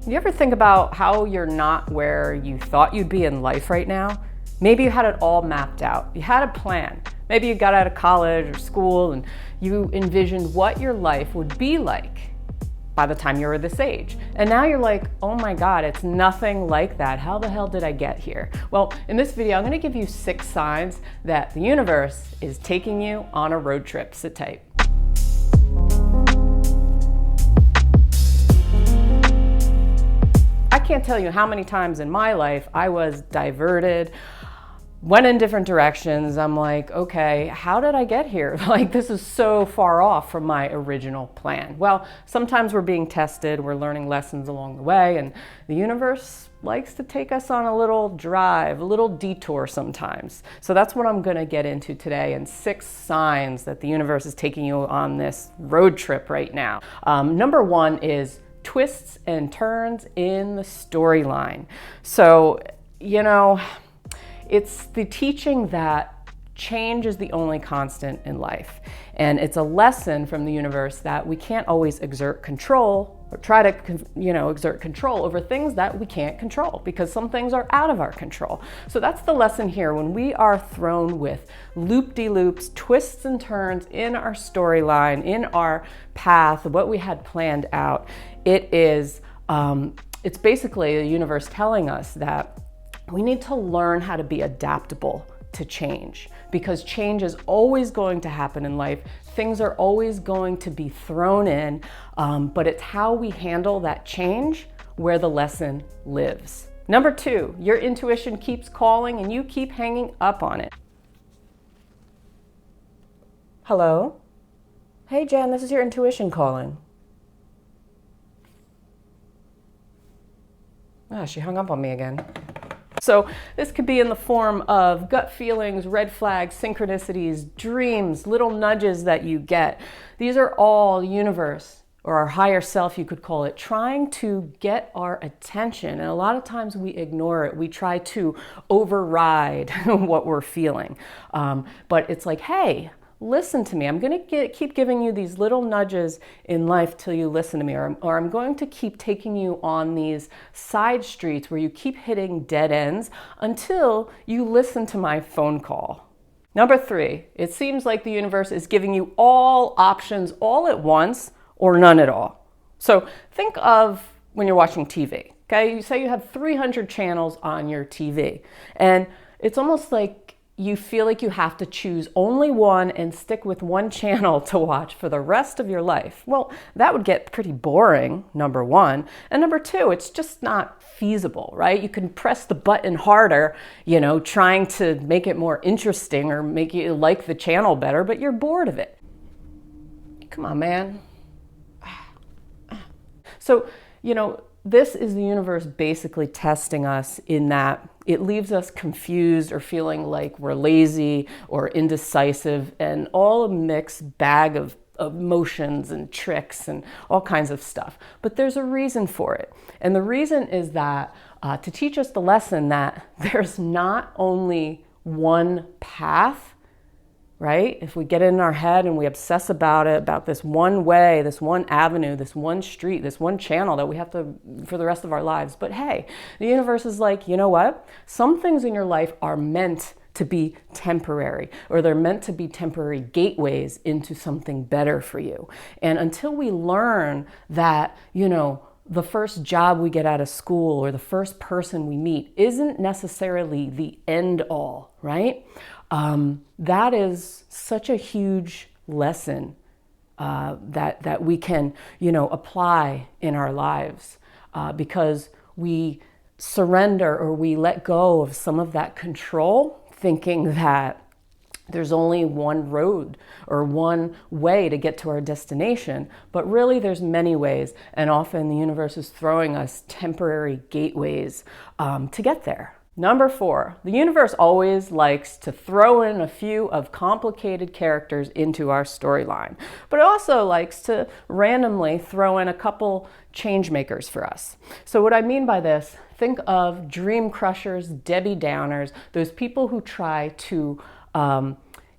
You ever think about how you're not where you thought you'd be in life right now? Maybe you had it all mapped out. You had a plan. Maybe you got out of college or school and you envisioned what your life would be like by the time you were this age. And now you're like, oh my God, it's nothing like that. How the hell did I get here? Well, in this video, I'm gonna give you 6 signs that the universe is taking you on a road trip. Sit tight. I can't tell you how many times in my life I was diverted, went in different directions. I'm like, okay, how did I get here? Like, this is so far off from my original plan. Well, sometimes we're being tested, we're learning lessons along the way, and the universe likes to take us on a little drive, a little detour sometimes. So that's what I'm gonna get into today, and 6 signs that the universe is taking you on this road trip right now. Number 1 is twists and turns in the storyline. So, you know, it's the teaching that change is the only constant in life. And it's a lesson from the universe that we can't always exert control or try to, exert control over things that we can't control, because some things are out of our control. So that's the lesson here. When we are thrown with loop-de-loops, twists and turns in our storyline, in our path, what we had planned out, it's basically the universe telling us that we need to learn how to be adaptable to change, because change is always going to happen in life. Things are always going to be thrown in, but it's how we handle that change where the lesson lives. Number 2, your intuition keeps calling and you keep hanging up on it. Hello? Hey Jen, this is your intuition calling. Ah, she hung up on me again. So this could be in the form of gut feelings, red flags, synchronicities, dreams, little nudges that you get. These are all the universe, or our higher self, you could call it, trying to get our attention. And a lot of times we ignore it. We try to override what we're feeling. But it's like, hey, listen to me. I'm going to keep giving you these little nudges in life till you listen to me, or I'm going to keep taking you on these side streets where you keep hitting dead ends until you listen to my phone call. Number 3, it seems like the universe is giving you all options all at once or none at all. So think of when you're watching TV, okay? You say you have 300 channels on your TV, and it's almost like you feel like you have to choose only one and stick with one channel to watch for the rest of your life. Well, that would get pretty boring, number 1. And number 2, it's just not feasible, right? You can press the button harder, trying to make it more interesting or make you like the channel better, but you're bored of it. Come on, man. So, this is the universe basically testing us in that it leaves us confused or feeling like we're lazy or indecisive, and all a mixed bag of emotions and tricks and all kinds of stuff. But there's a reason for it. And the reason is that to teach us the lesson that there's not only one path, right? If we get in our head and we obsess about it, about this one way, this one avenue, this one street, this one channel that we have to for the rest of our lives. But hey, the universe is like, you know what? Some things in your life are meant to be temporary, or they're meant to be temporary gateways into something better for you. And until we learn that, the first job we get out of school or the first person we meet isn't necessarily the end all, right? That is such a huge lesson that we can, apply in our lives because we surrender or we let go of some of that control, thinking that there's only one road or one way to get to our destination, but really there's many ways, and often the universe is throwing us temporary gateways to get there. Number 4, the universe always likes to throw in a few of complicated characters into our storyline, but it also likes to randomly throw in a couple changemakers for us. So what I mean by this, think of dream crushers, Debbie Downers, those people who try to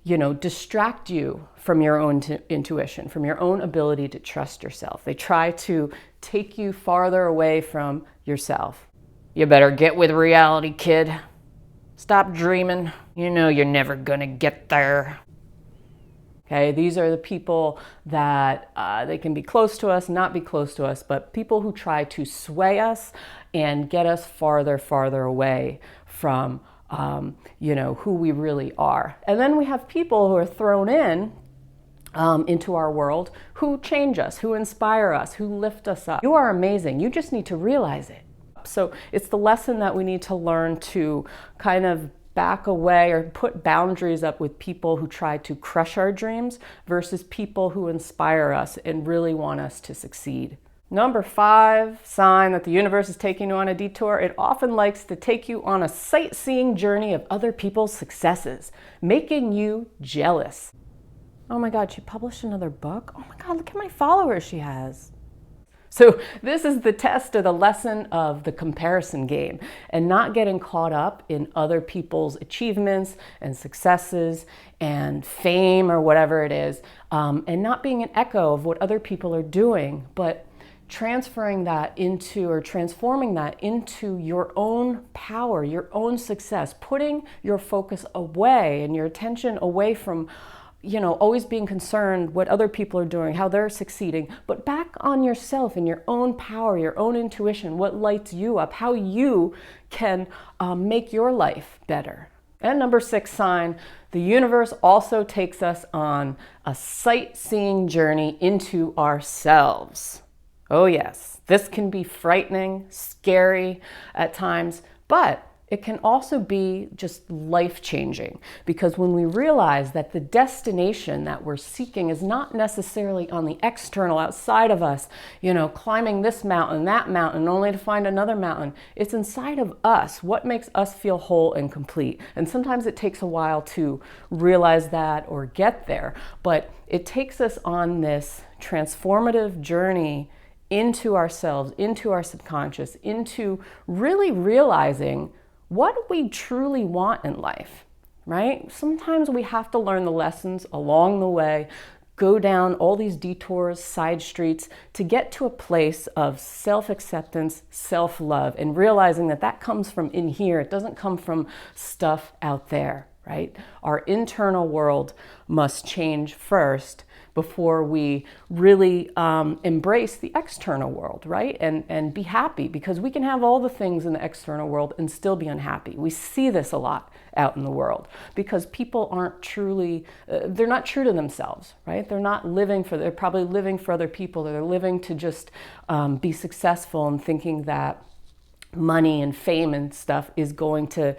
distract you from your own intuition, from your own ability to trust yourself. They try to take you farther away from yourself. You better get with reality, kid. Stop dreaming. You know you're never gonna get there. Okay, these are the people that they can be close to us, not be close to us, but people who try to sway us and get us farther away from who we really are. And then we have people who are thrown into our world who change us, who inspire us, who lift us up. You are amazing. You just need to realize it. So it's the lesson that we need to learn to kind of back away or put boundaries up with people who try to crush our dreams versus people who inspire us and really want us to succeed. Number 5 sign that the universe is taking you on a detour. It often likes to take you on a sightseeing journey of other people's successes, making you jealous. Oh my God, she published another book? Oh my God, look at my followers she has. So this is the test or the lesson of the comparison game and not getting caught up in other people's achievements and successes and fame or whatever it is, and not being an echo of what other people are doing, but transferring that into or transforming that into your own power, your own success, putting your focus away and your attention away from always being concerned what other people are doing, how they're succeeding, but back on yourself and your own power, your own intuition, what lights you up, how you can make your life better. And number 6 sign, the universe also takes us on a sightseeing journey into ourselves. Oh yes, this can be frightening, scary at times, but it can also be just life-changing, because when we realize that the destination that we're seeking is not necessarily on the external outside of us, climbing this mountain, that mountain, only to find another mountain. It's inside of us. What makes us feel whole and complete? And sometimes it takes a while to realize that or get there, but it takes us on this transformative journey into ourselves, into our subconscious, into really realizing what we truly want in life, right? Sometimes we have to learn the lessons along the way, go down all these detours, side streets to get to a place of self-acceptance, self-love, and realizing that that comes from in here. It doesn't come from stuff out there, right? Our internal world must change first before we really embrace the external world, right? And be happy, because we can have all the things in the external world and still be unhappy. We see this a lot out in the world because people aren't truly, they're not true to themselves, right? They're probably living for other people. They're living to just be successful and thinking that money and fame and stuff is going to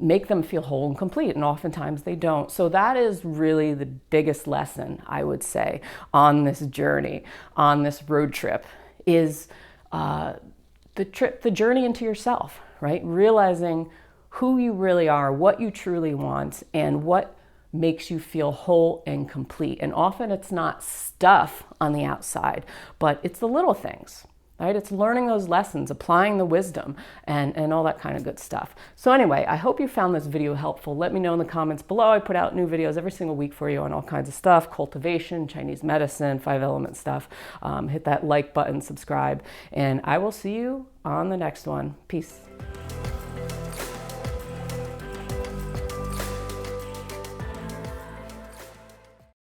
make them feel whole and complete, and oftentimes they don't. So that is really the biggest lesson, I would say, on this journey, on this road trip, is the journey into yourself, right? Realizing who you really are, what you truly want, and what makes you feel whole and complete. And often it's not stuff on the outside, but it's the little things. Right? It's learning those lessons, applying the wisdom, and all that kind of good stuff. So anyway, I hope you found this video helpful. Let me know in the comments below. I put out new videos every single week for you on all kinds of stuff, cultivation, Chinese medicine, 5-element stuff. Hit that like button, subscribe, and I will see you on the next one. Peace.